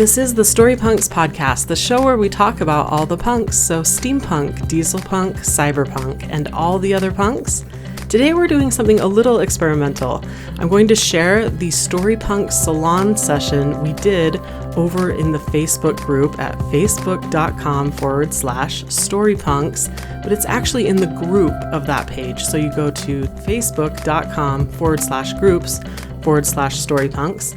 This is the Storypunks podcast, the show where we talk about all the punks, so steampunk, dieselpunk, cyberpunk, and all the other punks. Today we're doing something a little experimental. I'm going to share the Storypunk salon session we did over in the Facebook group at facebook.com/storypunks, but it's actually in the group of that page. So you go to facebook.com/groups/storypunks.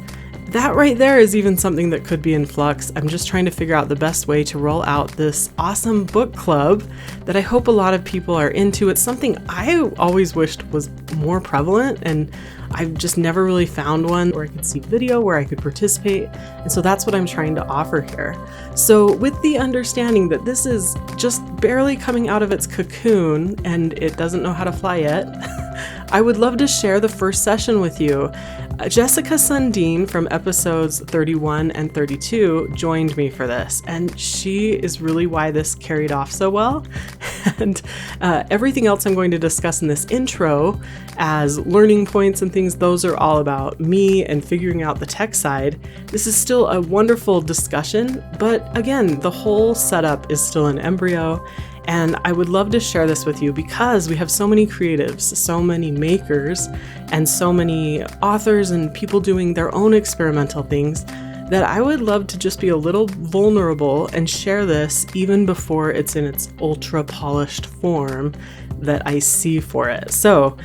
That right there is even something that could be in flux. I'm just trying to figure out the best way to roll out this awesome book club that I hope a lot of people are into. It's something I always wished was more prevalent, and I've just never really found one where I could see video, where I could participate. And so that's what I'm trying to offer here. So with the understanding that this is just barely coming out of its cocoon and it doesn't know how to fly yet, I would love to share the first session with you. Jesikah Sundin from episodes 31 and 32 joined me for this, and she is really why this carried off so well. And everything else I'm going to discuss in this intro as learning points and things, those are all about me and figuring out the tech side. This is still a wonderful discussion, but again, the whole setup is still an embryo. And I would love to share this with you because we have so many creatives, so many makers, and so many authors and people doing their own experimental things that I would love to just be a little vulnerable and share this even before it's in its ultra polished form that I see for it. So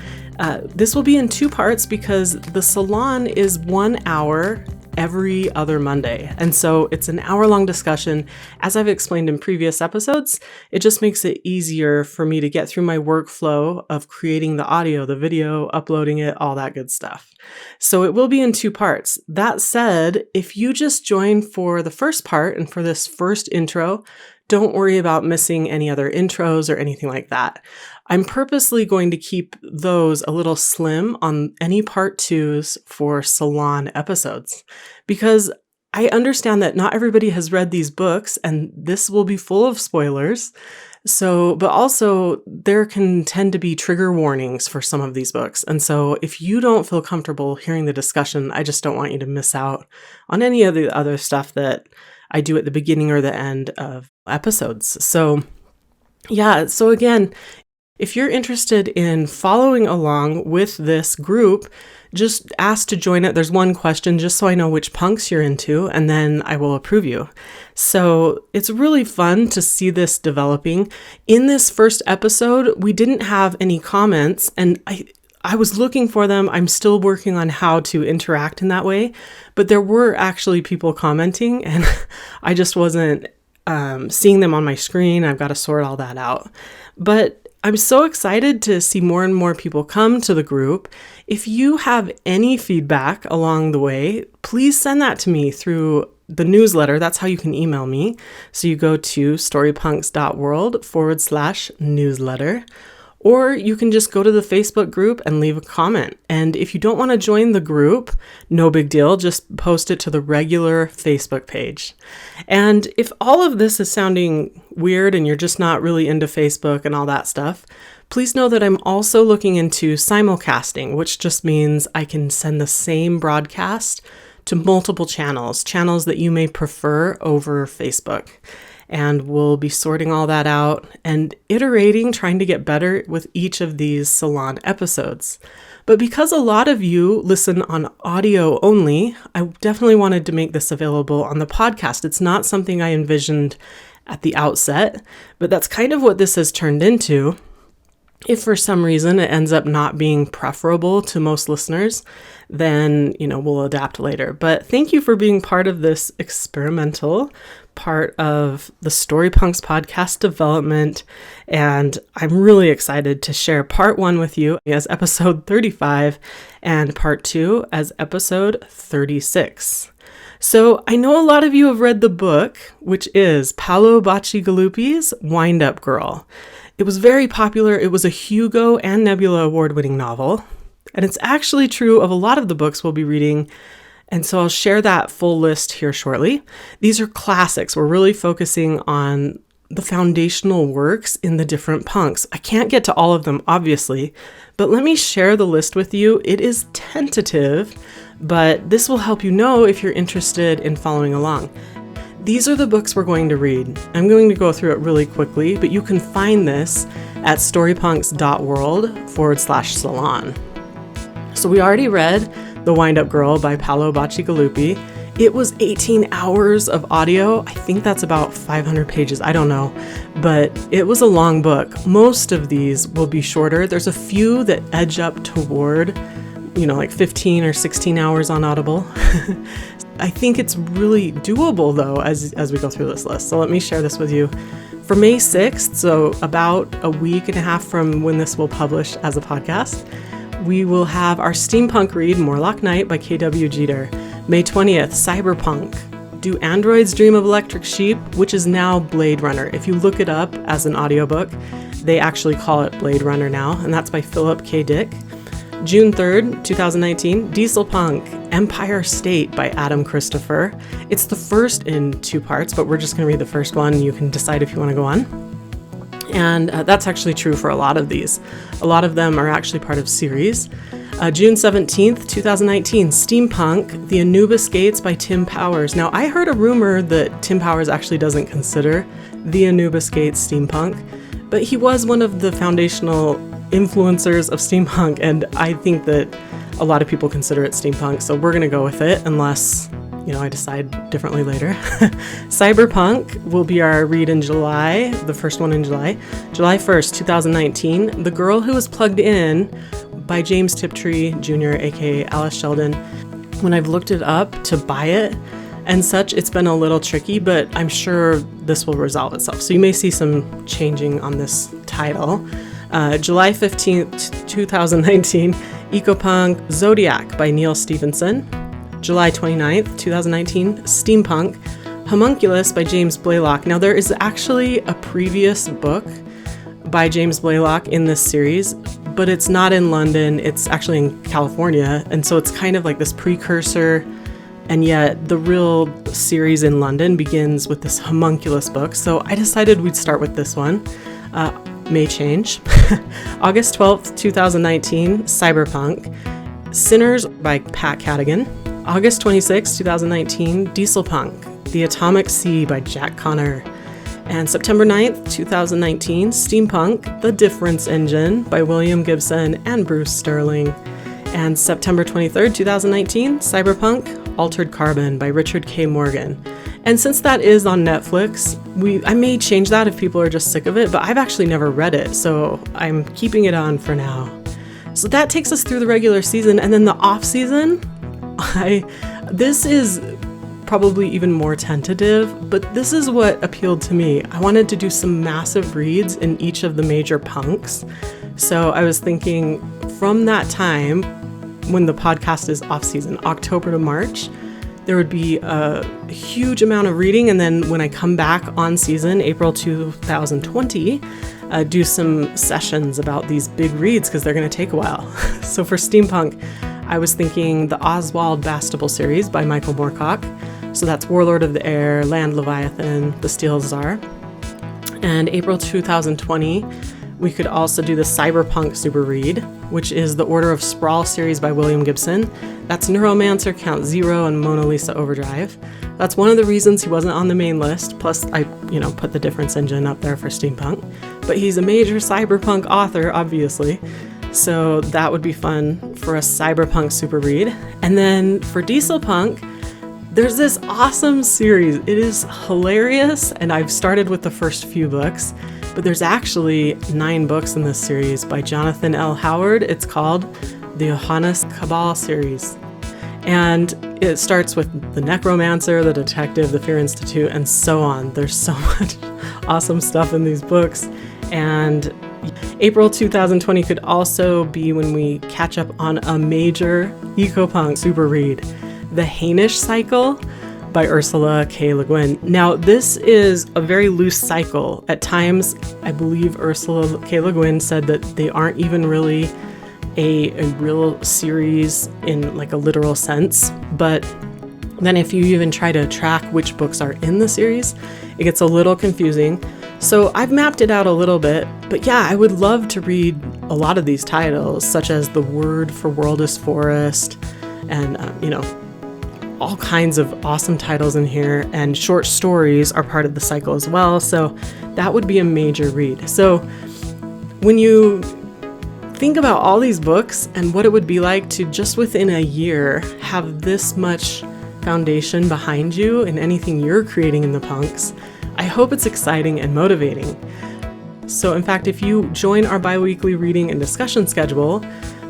this will be in two parts because the salon is 1 hour every other Monday. And so it's an hour-long discussion. As I've explained in previous episodes, it just makes it easier for me to get through my workflow of creating the audio, the video, uploading it, all that good stuff. So it will be in two parts. That said, if you just join for the first part and for this first intro, don't worry about missing any other intros or anything like that. I'm purposely going to keep those a little slim on any part twos for salon episodes because I understand that not everybody has read these books and this will be full of spoilers. So, but also there can tend to be trigger warnings for some of these books. And so if you don't feel comfortable hearing the discussion, I just don't want you to miss out on any of the other stuff that I do at the beginning or the end of episodes. So yeah, so again, if you're interested in following along with this group, just ask to join it. There's one question just so I know which punks you're into, and then I will approve you. So it's really fun to see this developing. In this first episode, we didn't have any comments, and I was looking for them. I'm still working on how to interact in that way, but there were actually people commenting, and I just wasn't seeing them on my screen. I've got to sort all that out. But I'm so excited to see more and more people come to the group. If you have any feedback along the way, please send that to me through the newsletter. That's how you can email me. So you go to storypunks.world/newsletter. Or you can just go to the Facebook group and leave a comment. And if you don't want to join the group, no big deal. Just post it to the regular Facebook page. And if all of this is sounding weird and you're just not really into Facebook and all that stuff, please know that I'm also looking into simulcasting, which just means I can send the same broadcast to multiple channels that you may prefer over Facebook. And we'll be sorting all that out and iterating, trying to get better with each of these salon episodes. But because a lot of you listen on audio only, I definitely wanted to make this available on the podcast. It's not something I envisioned at the outset, but that's kind of what this has turned into. If for some reason it ends up not being preferable to most listeners, then, we'll adapt later. But thank you for being part of this experimental part of the Storypunks podcast development. And I'm really excited to share part 1 with you as episode 35 and part 2 as episode 36. So I know a lot of you have read the book, which is Paolo Bacigalupi's Windup Girl. It was very popular. It was a Hugo and Nebula award-winning novel. And it's actually true of a lot of the books we'll be reading. And so I'll share that full list here shortly. These are classics. We're really focusing on the foundational works in the different punks. I can't get to all of them, obviously, but let me share the list with you. It is tentative, but this will help you know if you're interested in following along. These are the books we're going to read. I'm going to go through it really quickly, but you can find this at storypunks.world/salon. So we already read The Windup Girl by Paolo Bacigalupi. It was 18 hours of audio. I think that's about 500 pages. I don't know, but it was a long book. Most of these will be shorter. There's a few that edge up toward, like 15 or 16 hours on Audible. I think it's really doable though as we go through this list. So let me share this with you. For May 6th, so about a week and a half from when this will publish as a podcast, we will have our steampunk read Morlock Night by K.W. Jeter. May 20th, Cyberpunk. Do Androids Dream of Electric Sheep, which is now Blade Runner. If you look it up as an audiobook, they actually call it Blade Runner now, and that's by Philip K. Dick. June 3rd, 2019, Dieselpunk, Empire State by Adam Christopher. It's the first in 2 parts, but we're just going to read the first one. You can decide if you want to go on. And that's actually true for a lot of these. A lot of them are actually part of series. June 17th, 2019, Steampunk, The Anubis Gates by Tim Powers. Now, I heard a rumor that Tim Powers actually doesn't consider The Anubis Gates steampunk, but he was one of the foundational influencers of steampunk, and I think that a lot of people consider it steampunk, so we're going to go with it unless, I decide differently later. Cyberpunk will be our read in July, the first one in July. July 1st, 2019, The Girl Who Was Plugged In by James Tiptree Jr., aka Alice Sheldon. When I've looked it up to buy it and such, it's been a little tricky, but I'm sure this will resolve itself. So you may see some changing on this title. July 15th, 2019, Ecopunk Zodiac by Neil Stephenson. July 29th, 2019, Steampunk Homunculus by James Blaylock. Now there is actually a previous book by James Blaylock in this series, but it's not in London, it's actually in California, and so it's kind of like this precursor, and yet the real series in London begins with this homunculus book, so I decided we'd start with this one. May change. August 12th, 2019, Cyberpunk, Sinners by Pat Cadigan. August 26th, 2019, Dieselpunk, The Atomic Sea by Jack Connor. And September 9th, 2019, Steampunk, The Difference Engine by William Gibson and Bruce Sterling. And September 23rd, 2019, Cyberpunk, Altered Carbon by Richard K. Morgan. And since that is on Netflix, I may change that if people are just sick of it, but I've actually never read it, so I'm keeping it on for now. So that takes us through the regular season, and then the off season, this is probably even more tentative, but this is what appealed to me. I wanted to do some massive reads in each of the major punks. So I was thinking from that time, when the podcast is off season, October to March, there would be a huge amount of reading, and then when I come back on season, April 2020, do some sessions about these big reads because they're going to take a while. So for Steampunk, I was thinking the Oswald Bastable series by Michael Moorcock. So that's Warlord of the Air, Land Leviathan, The Steel Tsar. And April 2020, we could also do the Cyberpunk Super Read, which is the Order of Sprawl series by William Gibson. That's Neuromancer, Count Zero, and Mona Lisa Overdrive. That's one of the reasons he wasn't on the main list, plus I, put the Difference Engine up there for Steampunk. But he's a major cyberpunk author, obviously. So that would be fun for a Cyberpunk Super Read. And then for Dieselpunk, there's this awesome series. It is hilarious, and I've started with the first few books, but there's actually 9 books in this series by Jonathan L. Howard. It's called the Johannes Cabal series. And it starts with the Necromancer, the Detective, the Fear Institute, and so on. There's so much awesome stuff in these books. And April 2020 could also be when we catch up on a major Ecopunk super read, The Hamish Cycle by Ursula K. Le Guin. Now, this is a very loose cycle. At times, I believe Ursula K. Le Guin said that they aren't even really a real series in like a literal sense. But then if you even try to track which books are in the series, it gets a little confusing. So I've mapped it out a little bit, but yeah, I would love to read a lot of these titles, such as The Word for World is Forest, and all kinds of awesome titles in here, and short stories are part of the cycle as well. So that would be a major read. So when you think about all these books and what it would be like to just within a year have this much foundation behind you in anything you're creating in the punks, I hope it's exciting and motivating. So in fact, if you join our bi-weekly reading and discussion schedule,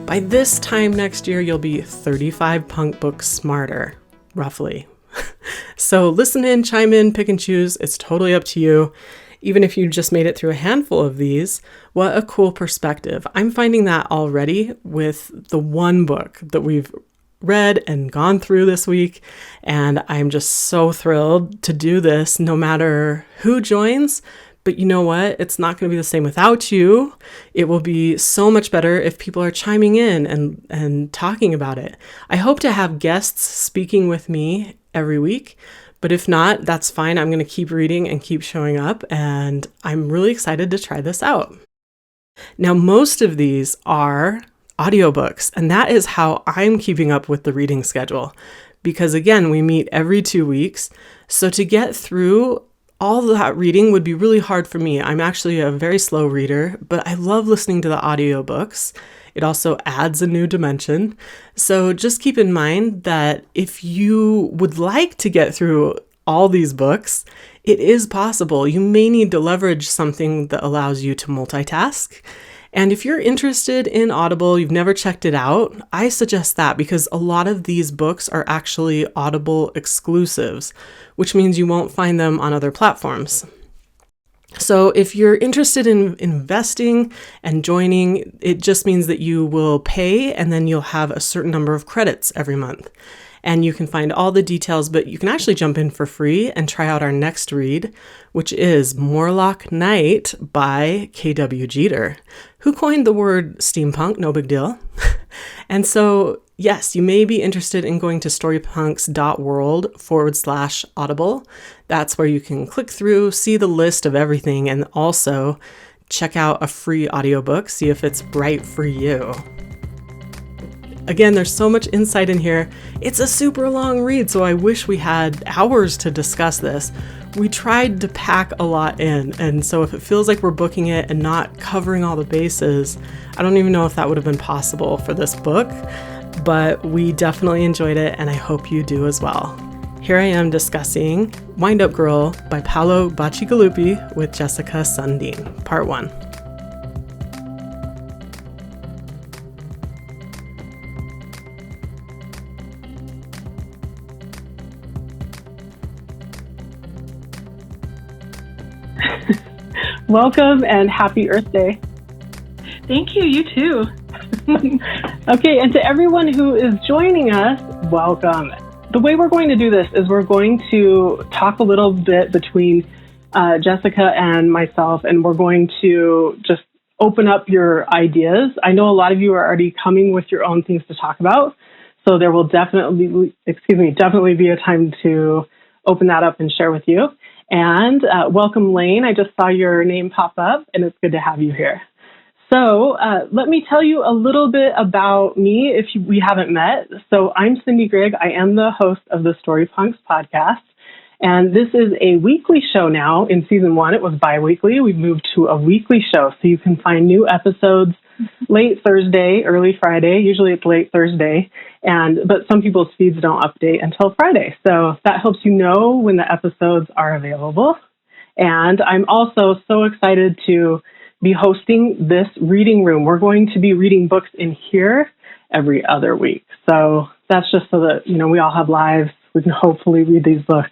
by this time next year, you'll be 35 punk books smarter, roughly. So listen in, chime in, pick and choose. It's totally up to you. Even if you just made it through a handful of these, what a cool perspective. I'm finding that already with the one book that we've read and gone through this week. And I'm just so thrilled to do this no matter who joins. But you know what? It's not going to be the same without you. It will be so much better if people are chiming in and talking about it. I hope to have guests speaking with me every week. But if not, that's fine. I'm going to keep reading and keep showing up, and I'm really excited to try this out. Now, most of these are audiobooks, and that is how I'm keeping up with the reading schedule. Because again, we meet every 2 weeks. So to get through all that reading would be really hard for me. I'm actually a very slow reader, but I love listening to the audiobooks. It also adds a new dimension. So just keep in mind that if you would like to get through all these books, it is possible. You may need to leverage something that allows you to multitask. And if you're interested in Audible, you've never checked it out, I suggest that because a lot of these books are actually Audible exclusives, which means you won't find them on other platforms. So if you're interested in investing and joining, it just means that you will pay and then you'll have a certain number of credits every month. And you can find all the details, but you can actually jump in for free and try out our next read, which is Morlock Night by K.W. Jeter, who coined the word steampunk, no big deal. And so, yes, you may be interested in going to storypunks.world/audible. That's where you can click through, see the list of everything, and also check out a free audiobook, see if it's right for you. Again, there's so much insight in here. It's a super long read, so I wish we had hours to discuss this. We tried to pack a lot in, and so if it feels like we're booking it and not covering all the bases, I don't even know if that would have been possible for this book, but we definitely enjoyed it, and I hope you do as well. Here I am discussing Windup Girl by Paolo Bacigalupi with Jesikah Sundin, Part 1. Welcome and happy Earth Day. Thank you, you too. Okay, and to everyone who is joining us, welcome. The way we're going to do this is we're going to talk a little bit between Jesikah and myself, and we're going to just open up your ideas. I know a lot of you are already coming with your own things to talk about, so there will definitely be a time to open that up and share with you. And welcome, Lane. I just saw your name pop up, and it's good to have you here. So let me tell you a little bit about me if we haven't met. So I'm Cindy Grigg. I am the host of the Storypunks podcast. And this is a weekly show now. In season 1, it was bi-weekly. We've moved to a weekly show. So you can find new episodes late Thursday, early Friday. Usually it's late Thursday. But some people's feeds don't update until Friday. So that helps you know when the episodes are available. And I'm also so excited to be hosting this reading room. We're going to be reading books in here every other week. So that's just so that, we all have lives. We can hopefully read these books.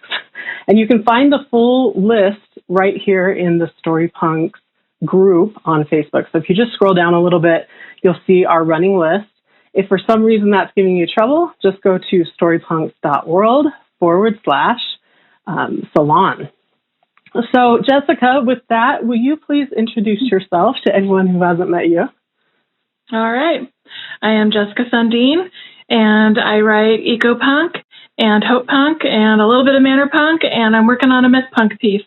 And you can find the full list right here in the Storypunks group on Facebook. So if you just scroll down a little bit, you'll see our running list. If for some reason that's giving you trouble, just go to storypunks.world/salon. So Jesikah, with that, will you please introduce yourself to anyone who hasn't met you? All right. I am Jesikah Sundin, and I write Ecopunk and Hopepunk and a little bit of Mannerpunk, and I'm working on a Mythpunk piece.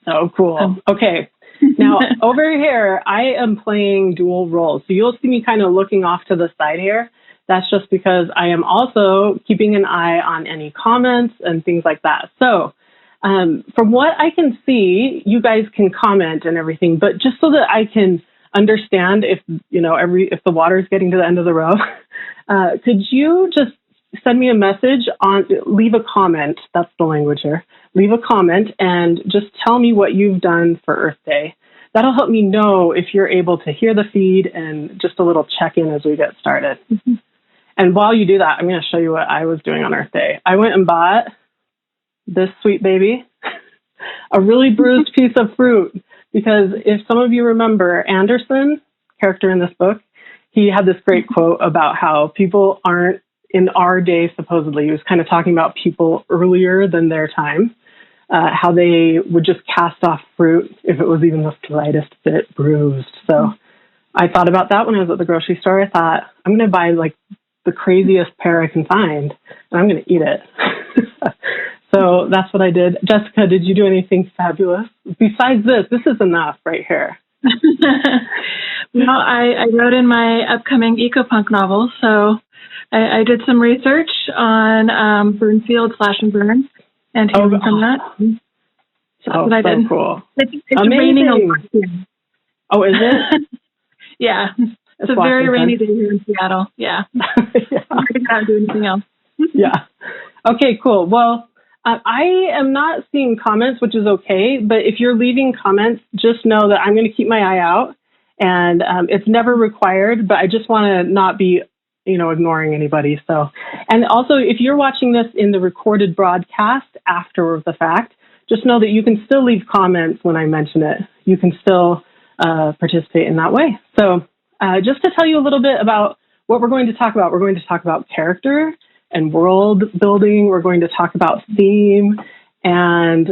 Oh, cool. Okay. Now, over here, I am playing dual roles. So you'll see me kind of looking off to the side here. That's just because I am also keeping an eye on any comments and things like that. So from what I can see, you guys can comment and everything, but just so that I can understand if, if the water is getting to the end of the row, could you just send me a message leave a comment. That's the language here. Leave a comment and just tell me what you've done for Earth Day. That'll help me know if you're able to hear the feed and just a little check-in as we get started. Mm-hmm. And while you do that, I'm going to show you what I was doing on Earth Day. I went and bought this sweet baby, a really bruised piece of fruit, because if some of you remember Anderson, character in this book, he had this great quote about how people aren't in our day, supposedly. He was kind of talking about people earlier than their time, how they would just cast off fruit if it was even the slightest bit bruised. So I thought about that when I was at the grocery store. I thought, I'm going to buy like the craziest pear I can find, and I'm going to eat it. So that's what I did. Jesikah, did you do anything fabulous? Besides this is enough right here. Well, I wrote in my upcoming Ecopunk novel, so I did some research on Burnfield Slash and Burn and healing from that. So that's what I did. Cool. It's raining a lot here. Oh, is it? Yeah. It's a very rainy day here in Seattle. Yeah. Yeah. I'm not doing anything else. Yeah. Okay, cool. Well, I am not seeing comments, which is okay. But if you're leaving comments, just know that I'm going to keep my eye out. And it's never required, but I just want to not be, ignoring anybody. So, and also, if you're watching this in the recorded broadcast after the fact, just know that you can still leave comments when I mention it. You can still participate in that way. So, just to tell you a little bit about what we're going to talk about, we're going to talk about character and world building. We're going to talk about theme and,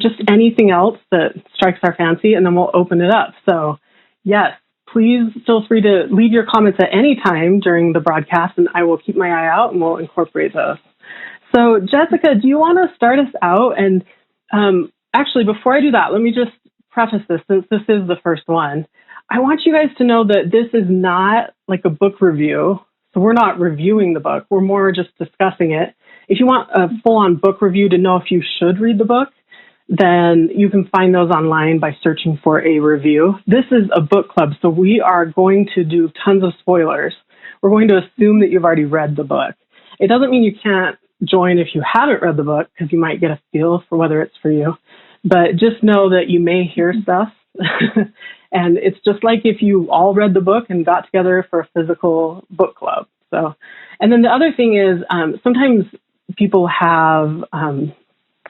just anything else that strikes our fancy, and then we'll open it up. So, yes, please feel free to leave your comments at any time during the broadcast, and I will keep my eye out and we'll incorporate those. So, Jesikah, do you want to start us out? And actually, before I do that, let me just preface this, since this is the first one. I want you guys to know that this is not like a book review. So we're not reviewing the book. We're more just discussing it. If you want a full-on book review to know if you should read the book, then you can find those online by searching for a review. This is a book club, so we are going to do tons of spoilers. We're going to assume that you've already read the book. It doesn't mean you can't join if you haven't read the book, because you might get a feel for whether it's for you. But just know that you may hear stuff. And it's just like if you all read the book and got together for a physical book club. So, and then the other thing is sometimes people have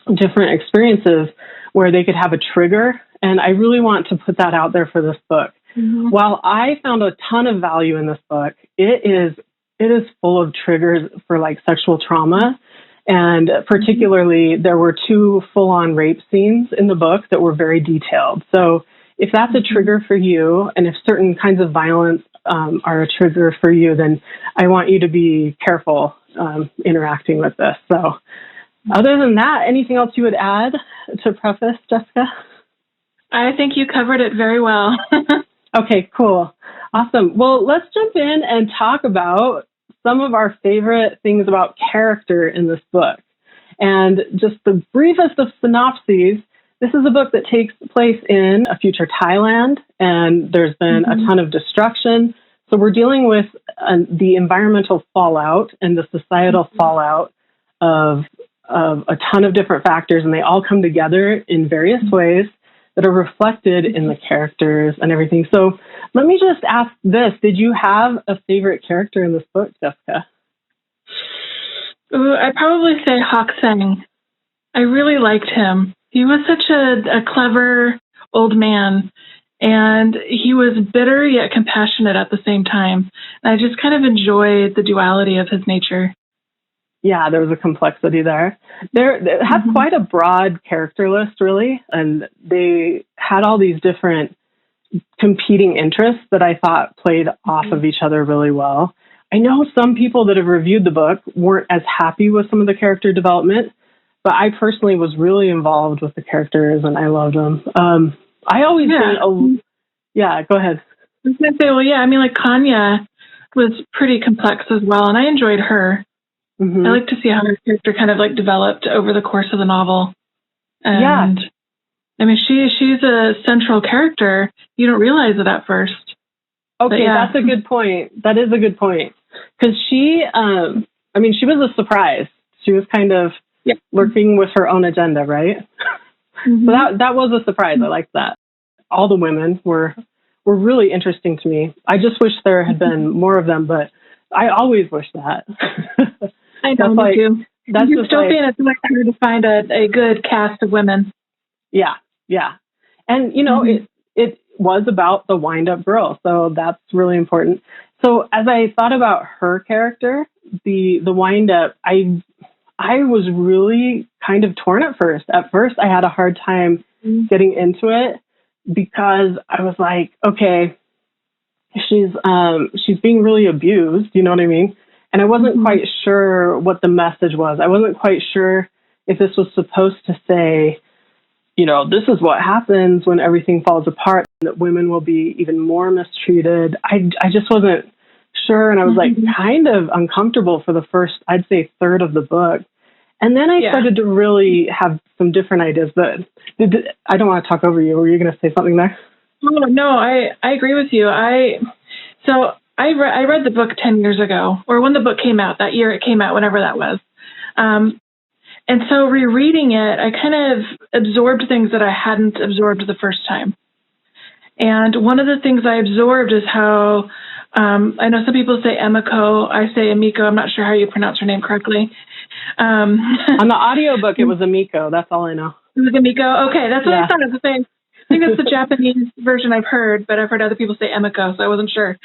different experiences where they could have a trigger. And I really want to put that out there for this book. Mm-hmm. While I found a ton of value in this book, it is full of triggers for like sexual trauma. And particularly, there were 2 full-on rape scenes in the book that were very detailed. So if that's a trigger for you, and if certain kinds of violence are a trigger for you, then I want you to be careful interacting with this. So other than that, anything else you would add to preface, Jesikah? I think you covered it very well. Okay, cool. Awesome. Well, let's jump in and talk about some of our favorite things about character in this book. And just the briefest of synopses, this is a book that takes place in a future Thailand, and there's been a ton of destruction. So we're dealing with the environmental fallout and the societal fallout of a ton of different factors, and they all come together in various ways that are reflected in the characters and everything. So let me just ask this. Did you have a favorite character in this book, Jesikah? Ooh, I'd probably say Hawk Sang. I really liked him. He was such a clever old man, and he was bitter yet compassionate at the same time. And I just kind of enjoyed the duality of his nature. Yeah, there was a complexity there. It had quite a broad character list, really, and they had all these different competing interests that I thought played off of each other really well. I know some people that have reviewed the book weren't as happy with some of the character development, but I personally was really involved with the characters, and I loved them. I always think, yeah, go ahead. I was going to say, well, yeah, I mean, like Kanya, was pretty complex as well, and I enjoyed her. Mm-hmm. I like to see how her character kind of like developed over the course of the novel. And I mean, she's a central character. You don't realize it at first. Okay, that's a good point. That is a good point. Because she was a surprise. She was kind of lurking with her own agenda, right? Mm-hmm. So that was a surprise. I liked that. All the women were really interesting to me. I just wish there had been more of them, but I always wish that. I know, me too. That's dystopian. It's like hard to find a good cast of women. Yeah. And, it was about the Windup Girl, so that's really important. So as I thought about her character, the Windup, I was really kind of torn at first. At first, I had a hard time getting into it because I was like, okay, she's being really abused, you know what I mean? And I wasn't quite sure what the message was. I wasn't quite sure if this was supposed to say, this is what happens when everything falls apart, and that women will be even more mistreated. I just wasn't sure, and I was like kind of uncomfortable for the first, I'd say, third of the book. And then I started to really have some different ideas, but I don't want to talk over you. Were you going to say something there? Oh, no, I agree with you. I read the book 10 years ago, or when the book came out, that year it came out, whenever that was. And so rereading it, I kind of absorbed things that I hadn't absorbed the first time. And one of the things I absorbed is how, I know some people say Emiko, I say Amiko, I'm not sure how you pronounce her name correctly. On the audiobook, it was Amiko, that's all I know. It was Amiko? Okay, that's what I thought. I think it's the Japanese version I've heard, but I've heard other people say Emiko, so I wasn't sure.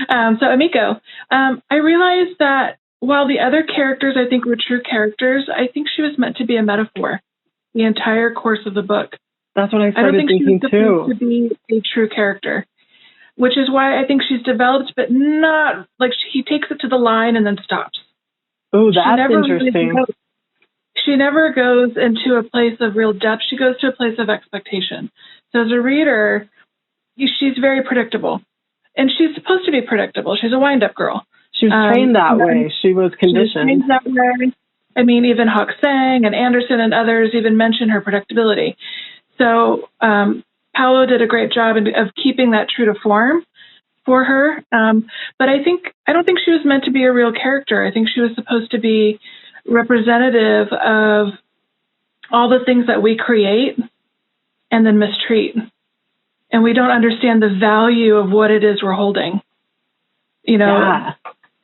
So Amiko, I realized that while the other characters I think were true characters, I think she was meant to be a metaphor the entire course of the book. That's what I started I don't think thinking she was too. supposed to be a true character, which is why I think she's developed, but not like he takes it to the line and then stops. Oh, that's interesting. She never goes into a place of real depth. She goes to a place of expectation. So as a reader, she's very predictable. And she's supposed to be predictable. She's a wind-up girl. She was trained that way. She was conditioned. She was trained that way. I mean, even Huck Sang and Anderson and others even mention her predictability. So Paolo did a great job of keeping that true to form for her. But I don't think she was meant to be a real character. I think she was supposed to be representative of all the things that we create and then mistreat. And we don't understand the value of what it is we're holding.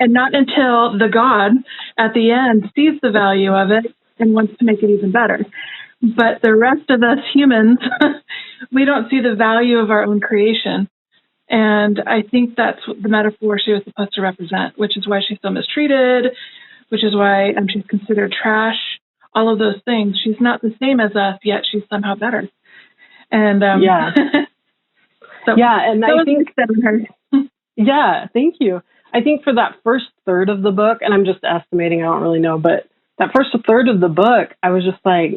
And not until the God at the end sees the value of it and wants to make it even better. But the rest of us humans, we don't see the value of our own creation. And I think that's the metaphor she was supposed to represent, which is why she's so mistreated, which is why she's considered trash, all of those things. She's not the same as us, yet she's somehow better. And and I think thank you. I think for that first third of the book, and I'm just estimating, I don't really know, but that first third of the book, I was just like,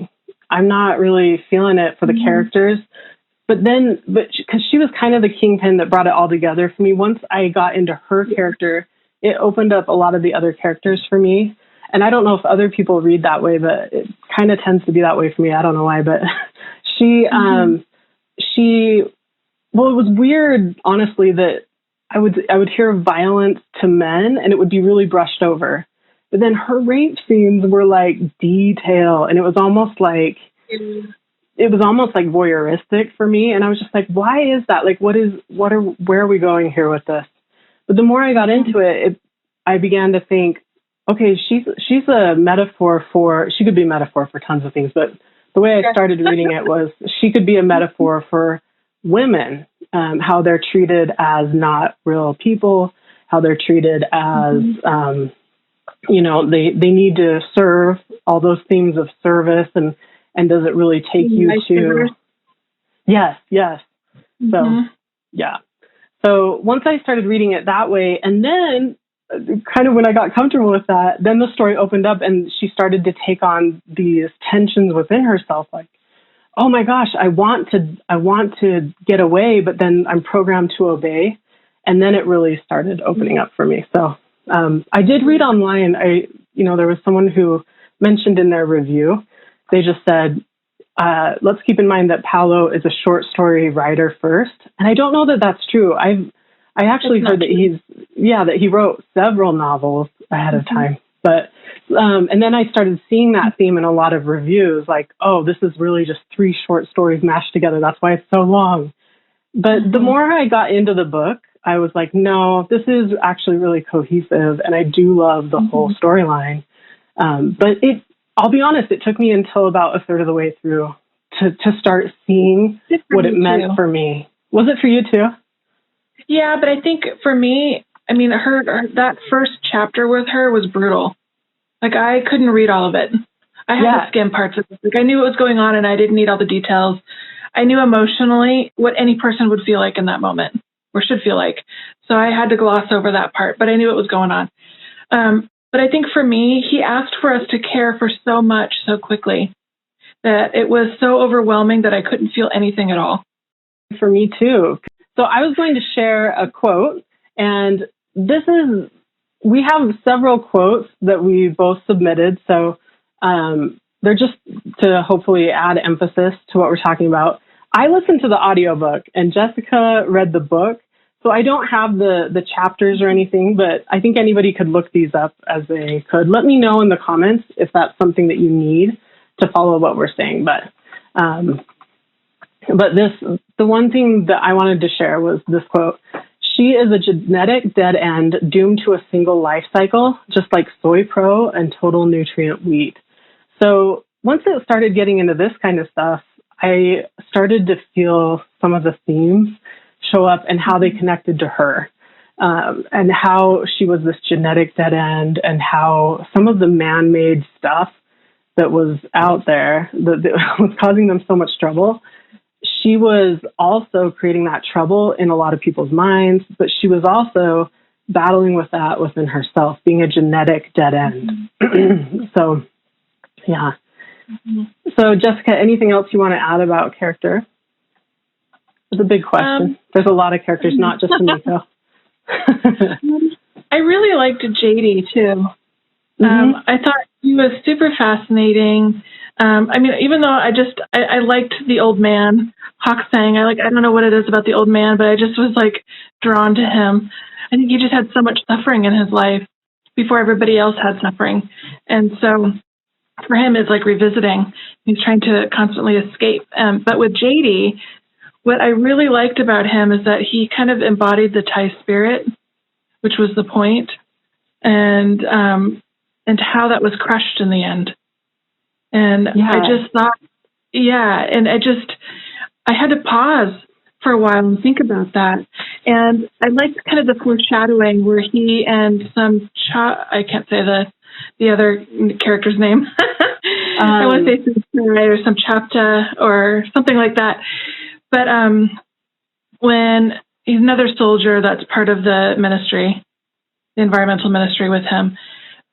I'm not really feeling it for the characters. But because she was kind of the kingpin that brought it all together for me, once I got into her character, it opened up a lot of the other characters for me. And I don't know if other people read that way, but it kind of tends to be that way for me. I don't know why, but it was weird, honestly, that I would hear violence to men and it would be really brushed over. But then her rape scenes were like detail, and it was almost like voyeuristic for me. And I was just like, why is that? Like, where are we going here with this? But the more I got into it, I began to think, okay, she's a metaphor she could be a metaphor for tons of things, but the way I started reading it was she could be a metaphor for women, how they're treated as not real people, how they're treated as, they need to serve, all those themes of service, and does it really take you to... Yes. So once I started reading it that way, and then kind of when I got comfortable with that, then the story opened up and she started to take on these tensions within herself, like, oh my gosh, I want to get away, but then I'm programmed to obey. And then it really started opening up for me. So I did read online. There was someone who mentioned in their review, they just said, let's keep in mind that Paolo is a short story writer first. And I don't know that that's true. I actually heard that that he wrote several novels ahead of time. But, and then I started seeing that theme in a lot of reviews, like, oh, this is really just 3 short stories mashed together. That's why it's so long. But the more I got into the book, I was like, no, this is actually really cohesive. And I do love the whole storyline. But I'll be honest, it took me until about a third of the way through to start seeing what it meant for me. Was it for you too? Yeah, but I think for me, I mean, that first chapter with her was brutal. Like, I couldn't read all of it. I had to skim parts of it. Like, I knew what was going on, and I didn't need all the details. I knew emotionally what any person would feel like in that moment, or should feel like. So I had to gloss over that part, but I knew what was going on. But I think for me, he asked for us to care for so much so quickly that it was so overwhelming that I couldn't feel anything at all. For me too. So I was going to share a quote, and we have several quotes that we both submitted. So they're just to hopefully add emphasis to what we're talking about. I listened to the audiobook and Jesikah read the book. So I don't have the chapters or anything, but I think anybody could look these up as they could. Let me know in the comments if that's something that you need to follow what we're saying. But the one thing that I wanted to share was this quote. She is a genetic dead end doomed to a single life cycle, just like soy pro and total nutrient wheat. So once it started getting into this kind of stuff, I started to feel some of the themes show up and how they connected to her, and how she was this genetic dead end, and how some of the man-made stuff that was out there that was causing them so much trouble, she was also creating that trouble in a lot of people's minds, but she was also battling with that within herself, being a genetic dead end. So, yeah. So, Jesikah, anything else you want to add about character? It's a big question. There's a lot of characters, not just Amiko. I really liked JD too. I thought he was super fascinating. I mean, even though I liked the old man, Hoksang. I don't know what it is about the old man, but I just was like drawn to him. I think he just had so much suffering in his life before everybody else had suffering. And so for him, it's like revisiting. He's trying to constantly escape. But with JD, what I really liked about him is that he kind of embodied the Thai spirit, which was the point, and how that was crushed in the end. And I just thought, and I had to pause for a while and think about that. And I liked kind of the foreshadowing where he and some I can't say the other character's name. I want to say some or some Chapta or something like that. But when he's another soldier that's part of the ministry, the environmental ministry with him,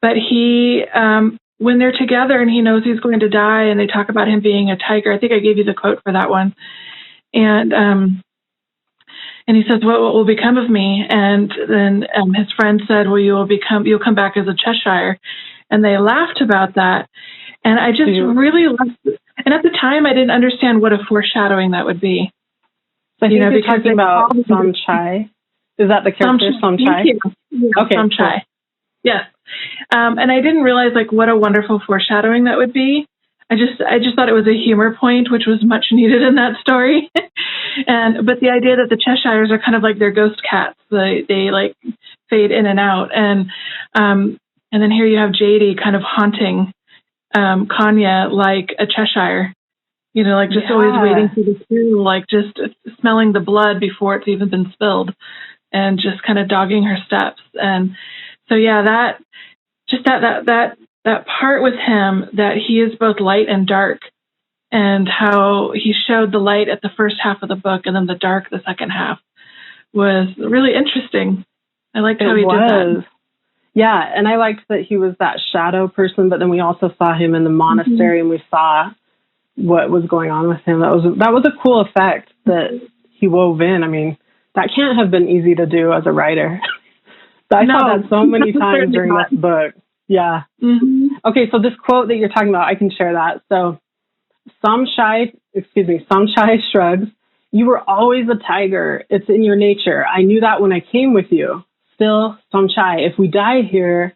but he, when they're together and he knows he's going to die and they talk about him being a tiger, I think I gave you the quote for that one. And he says, what will become of me? And then his friend said, well, you'll come back as a Cheshire. And they laughed about that. And I just really loved it. And at the time, I didn't understand what a foreshadowing that would be. So you're talking about Somchai. Is that the character, Somchai? Yeah, okay, Somchai. Cool. Yes. And I didn't realize what a wonderful foreshadowing that would be. I just thought it was a humor point, which was much needed in that story. But the idea that the Cheshires are kind of like their ghost cats, they fade in and out. And then here you have JD kind of haunting Kanya like a Cheshire, always waiting for the spill, just smelling the blood before it's even been spilled, and just kind of dogging her steps. And so that part with him, that he is both light and dark, and how he showed the light at the first half of the book and then the dark the second half, was really interesting. I liked how he did that. Yeah, and I liked that he was that shadow person, but then we also saw him in the monastery, and we saw what was going on with him. That was a cool effect that he wove in. I mean, That can't have been easy to do as a writer. I saw that so many times during this book. Yeah. Mm-hmm. Okay, so this quote that you're talking about, I can share that. So, some shy shrugs. You were always a tiger. It's in your nature. I knew that when I came with you. Still, some shy. If we die here,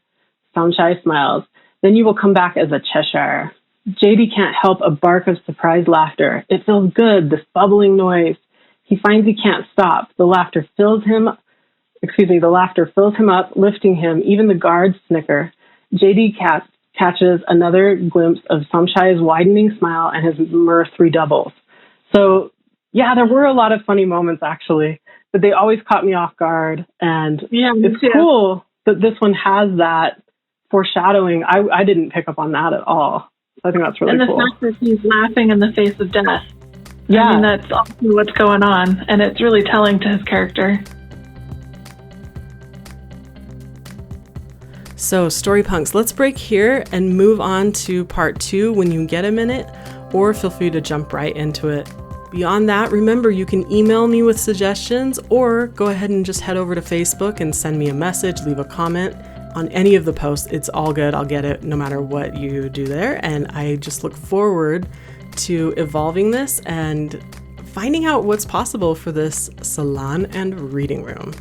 some shy smiles. Then you will come back as a Cheshire. JD can't help a bark of surprised laughter. It feels good, this bubbling noise. He finds he can't stop. The laughter fills him up, lifting him. Even the guards snicker. JD catches another glimpse of Samshai's widening smile, and his mirth redoubles. So, yeah, there were a lot of funny moments, actually, but they always caught me off guard. And it's cool that this one has that foreshadowing. I didn't pick up on that at all. I think that's really cool. And the fact that he's laughing in the face of death. Yeah. I mean, that's also what's going on, and it's really telling to his character. So, Storypunks, let's break here and move on to part 2 when you get a minute, or feel free to jump right into it. Beyond that, remember you can email me with suggestions, or go ahead and just head over to Facebook and send me a message, leave a comment on any of the posts. It's all good. I'll get it no matter what you do there. And I just look forward to evolving this and finding out what's possible for this salon and reading room.